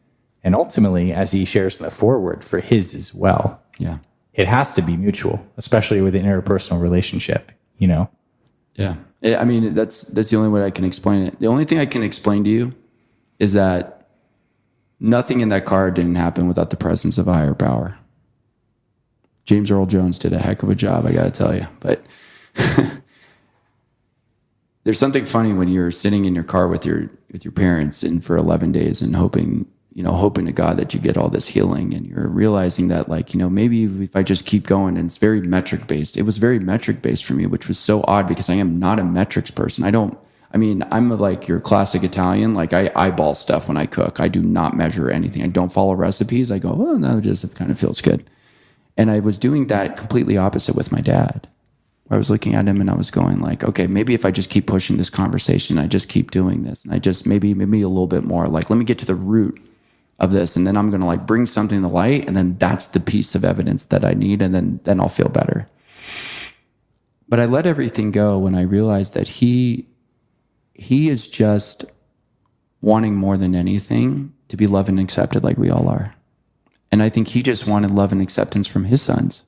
And ultimately, as he shares in the foreword, for his as well. Yeah. It has to be mutual, especially with an interpersonal relationship, you know? Yeah. I mean, that's the only way I can explain it. The only thing I can explain to you is that nothing in that card didn't happen without the presence of a higher power. James Earl Jones did a heck of a job, I got to tell you. But there's something funny when you're sitting in your car with your parents and for 11 days and hoping to God that you get all this healing, and you're realizing that, like, maybe if I just keep going. And it's very metric based. It was very metric based for me, which was so odd because I am not a metrics person. I mean, I'm like your classic Italian. Like I eyeball stuff when I cook. I do not measure anything. I don't follow recipes. I go, oh, no, it kind of feels good. And I was doing that completely opposite with my dad. I was looking at him and I was going like, okay, maybe if I just keep pushing this conversation, I just keep doing this. And I just maybe a little bit more like, let me get to the root of this. And then I'm going to like bring something to light. And then that's the piece of evidence that I need. And then I'll feel better. But I let everything go when I realized that he is just wanting more than anything to be loved and accepted like we all are. And I think he just wanted love and acceptance from his sons.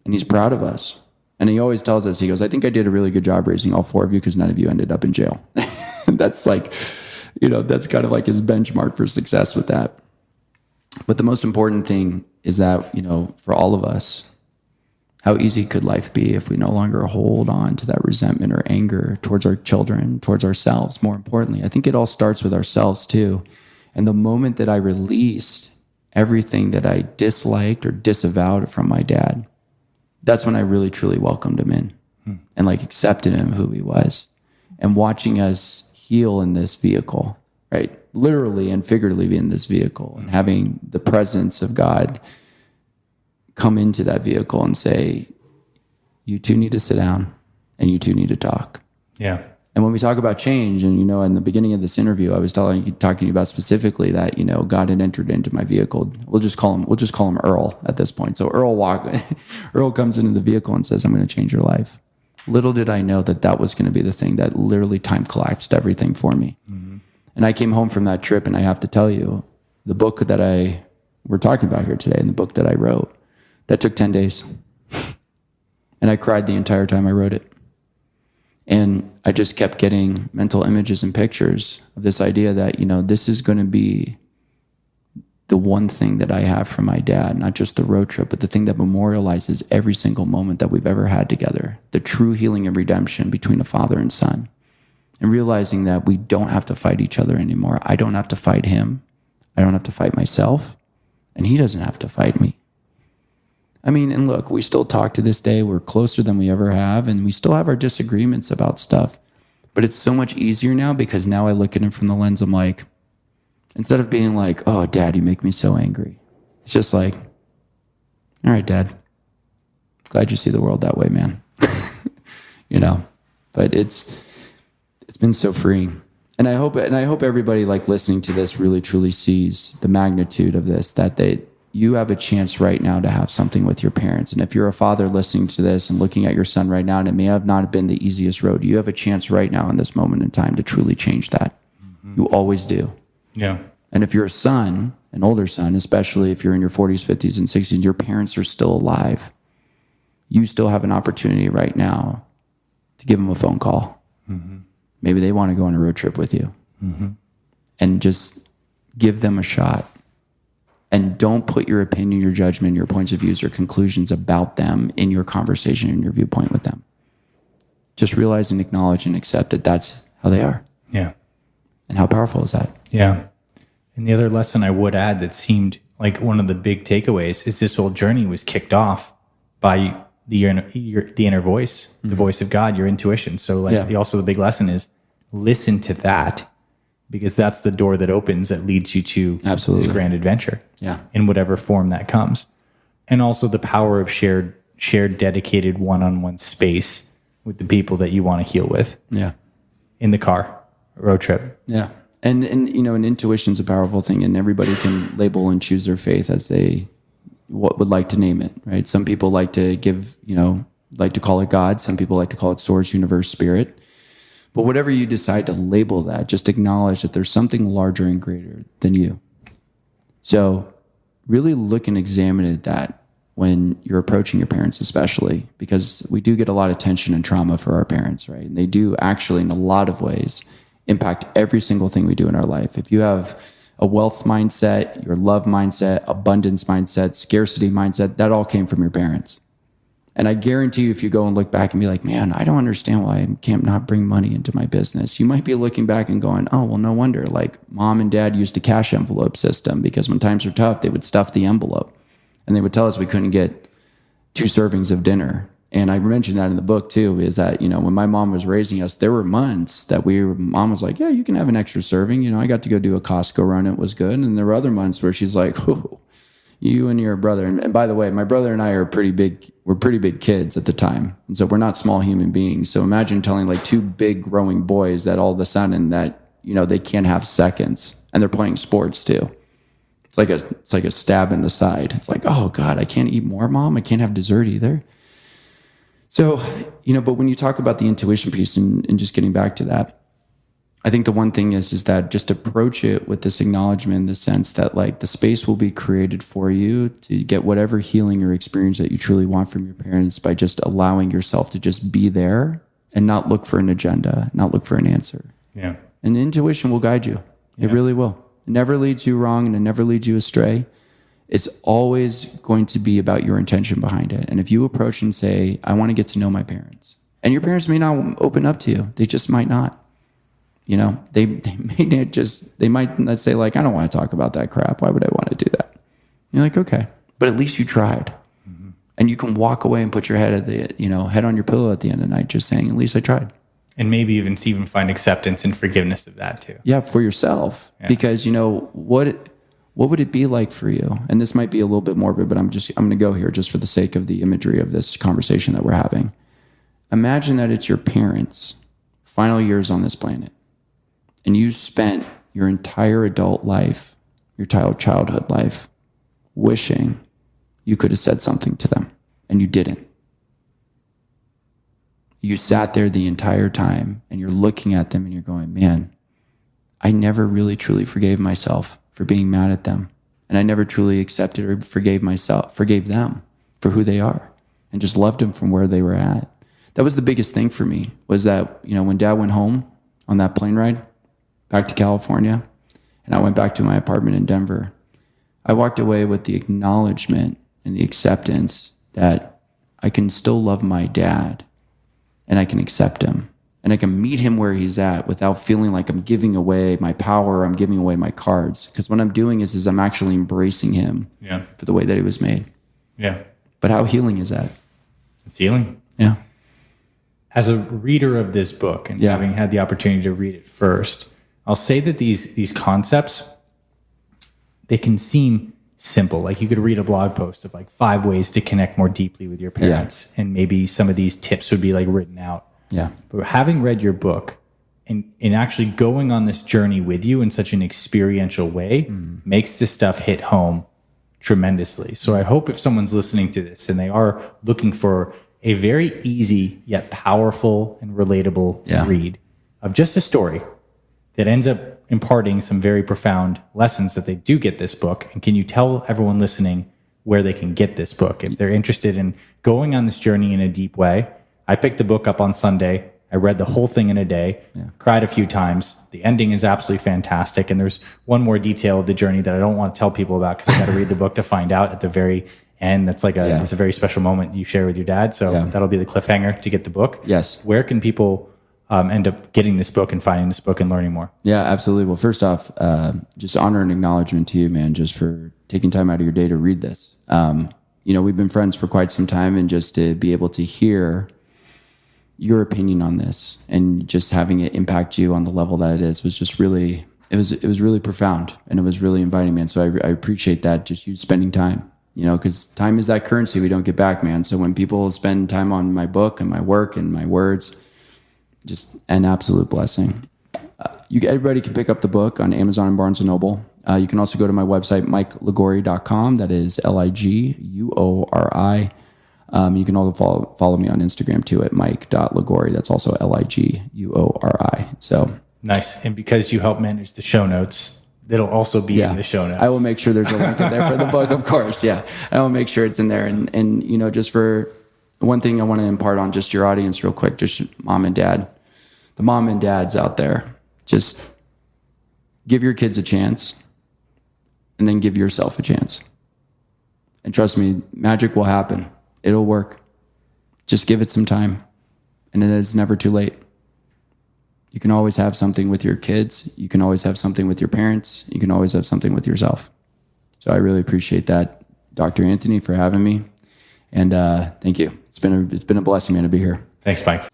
And he's proud of us. And he always tells us, he goes, I think I did a really good job raising all 4 of you because none of you ended up in jail. That's like, that's kind of like his benchmark for success with that. But the most important thing is that, for all of us, how easy could life be if we no longer hold on to that resentment or anger towards our children, towards ourselves, more importantly? I think it all starts with ourselves too. And the moment that I released everything that I disliked or disavowed from my dad, that's when I really, truly welcomed him in and like accepted him who he was. And watching us heal in this vehicle, right? Literally and figuratively in this vehicle, and having the presence of God come into that vehicle and say, you two need to sit down and you two need to talk. Yeah. And when we talk about change, and, in the beginning of this interview, I was talking to you about specifically that, God had entered into my vehicle. We'll just call him Earl at this point. So Earl comes into the vehicle and says, I'm going to change your life. Little did I know that was going to be the thing that literally time collapsed everything for me. Mm-hmm. And I came home from that trip, and I have to tell you, the book that we're talking about here today, and the book that I wrote, that took 10 days. And I cried the entire time I wrote it. And I just kept getting mental images and pictures of this idea that, this is going to be the one thing that I have from my dad, not just the road trip, but the thing that memorializes every single moment that we've ever had together, the true healing and redemption between a father and son. And realizing that we don't have to fight each other anymore. I don't have to fight him. I don't have to fight myself. And he doesn't have to fight me. I mean, and look, we still talk to this day. We're closer than we ever have, and we still have our disagreements about stuff. But it's so much easier now because now I look at him from the lens, I'm like, instead of being like, oh, Dad, you make me so angry. It's just like, all right, Dad, glad you see the world that way, man. But it's been so freeing. And I hope everybody like listening to this really truly sees the magnitude of this, that you have a chance right now to have something with your parents. And if you're a father listening to this and looking at your son right now, and it may have not been the easiest road, you have a chance right now in this moment in time to truly change that. Mm-hmm. You always do. Yeah. And if you're a son, an older son, especially if you're in your 40s, 50s, and 60s, your parents are still alive, you still have an opportunity right now to give them a phone call. Mm-hmm. Maybe they want to go on a road trip with you. Mm-hmm. And just give them a shot. And don't put your opinion, your judgment, your points of views, or conclusions about them in your conversation and your viewpoint with them. Just realize and acknowledge and accept that that's how they are. Yeah. And how powerful is that? Yeah. And the other lesson I would add that seemed like one of the big takeaways is this whole journey was kicked off by the inner voice, mm-hmm. the voice of God, your intuition. So also the big lesson is listen to that, because that's the door that opens that leads you to this grand adventure. Yeah. In whatever form that comes. And also the power of shared dedicated one-on-one space with the people that you want to heal with. Yeah. In the car, road trip. Yeah. And intuition's a powerful thing, and everybody can label and choose their faith as they would like to name it, right? Some people like to like to call it God. Some people like to call it source, universe, spirit. But whatever you decide to label that, just acknowledge that there's something larger and greater than you. So really look and examine at that when you're approaching your parents, especially, because we do get a lot of tension and trauma for our parents, right? And they do actually, in a lot of ways, impact every single thing we do in our life. If you have a wealth mindset, your love mindset, abundance mindset, scarcity mindset, that all came from your parents. And I guarantee you, if you go and look back and be like, man, I don't understand why I can't not bring money into my business. You might be looking back and going, oh, well, no wonder. Like mom and dad used a cash envelope system because when times were tough, they would stuff the envelope. And they would tell us we couldn't get 2 servings of dinner And I mentioned that in the book too, is that, when my mom was raising us, there were months that mom was like, yeah, you can have an extra serving. I got to go do a Costco run. It was good. And there were other months where she's like, oh, you and your brother. And by the way, my brother and I are pretty big kids at the time. And so we're not small human beings. So imagine telling like two big growing boys that all of a sudden that, they can't have seconds, and they're playing sports too. It's like a stab in the side. It's like, oh God, I can't eat more, Mom. I can't have dessert either. So, but when you talk about the intuition piece and just getting back to that, I think the one thing is that just approach it with this acknowledgement, in the sense that like the space will be created for you to get whatever healing or experience that you truly want from your parents by just allowing yourself to just be there and not look for an agenda, not look for an answer. Yeah. And intuition will guide you. It really will. It never leads you wrong, and it never leads you astray. It's always going to be about your intention behind it. And if you approach and say, I want to get to know my parents, and your parents may not open up to you, they just might not. They might not say like, I don't want to talk about that crap. Why would I want to do that? You're like, okay, but at least you tried. Mm-hmm. And you can walk away and put your head head on your pillow at the end of the night, just saying, at least I tried. And maybe even find acceptance and forgiveness of that too. Yeah, for yourself. Yeah. Because what would it be like for you? And this might be a little bit morbid, but I'm going to go here just for the sake of the imagery of this conversation that we're having. Imagine that it's your parents' final years on this planet, and you spent your entire adult life, your childhood life, wishing you could have said something to them, and you didn't. You sat there the entire time, and you're looking at them and you're going, man, I never really truly forgave myself for being mad at them. And I never truly accepted or forgave them for who they are, and just loved them from where they were at. That was the biggest thing for me, was that, when Dad went home on that plane ride back to California, and I went back to my apartment in Denver, I walked away with the acknowledgement and the acceptance that I can still love my dad, and I can accept him, and I can meet him where he's at without feeling like I'm giving away my power, I'm giving away my cards. Because what I'm doing is I'm actually embracing him for the way that he was made. Yeah. But how healing is that? It's healing. Yeah. As a reader of this book, and having had the opportunity to read it first, I'll say that these concepts, they can seem simple. Like you could read a blog post of like 5 ways to connect more deeply with your parents. And maybe some of these tips would be like written out. Yeah. But having read your book and actually going on this journey with you in such an experiential way makes this stuff hit home tremendously. So I hope if someone's listening to this and they are looking for a very easy yet powerful and relatable read of just a story that ends up imparting some very profound lessons, that they do get this book. And can you tell everyone listening where they can get this book if they're interested in going on this journey in a deep way? I picked the book up on Sunday. I read the whole thing in a day, cried a few times. The ending is absolutely fantastic. And there's one more detail of the journey that I don't want to tell people about, because I got to read the book to find out at the very end. That's like it's a very special moment you share with your dad. So that'll be the cliffhanger to get the book. Yes. Where can people end up getting this book and finding this book and learning more? Yeah, absolutely. Well, first off, just honor and acknowledgement to you, man, just for taking time out of your day to read this. We've been friends for quite some time, and just to be able to hear your opinion on this and just having it impact you on the level that it is was just really, it was really profound, and it was really inviting, man. So I appreciate that, just you spending time, because time is that currency we don't get back, man. So when people spend time on my book and my work and my words, just an absolute blessing. Everybody can pick up the book on Amazon and Barnes & Noble. You can also go to my website, MikeLiguori.com. That is Liguori. You can also follow me on Instagram too at Mike.Liguori. That's also Liguori. So nice. And because you help manage the show notes, it'll also be in the show notes. I will make sure there's a link in there for the book, of course. Yeah. I will make sure it's in there. And just for one thing I want to impart on just your audience real quick, just mom and dad, the mom and dads out there, just give your kids a chance, and then give yourself a chance. And trust me, magic will happen. It'll work. Just give it some time, and it is never too late. You can always have something with your kids. You can always have something with your parents. You can always have something with yourself. So I really appreciate that, Dr. Anthony, for having me. And thank you. It's been a blessing, man, to be here. Thanks, Mike.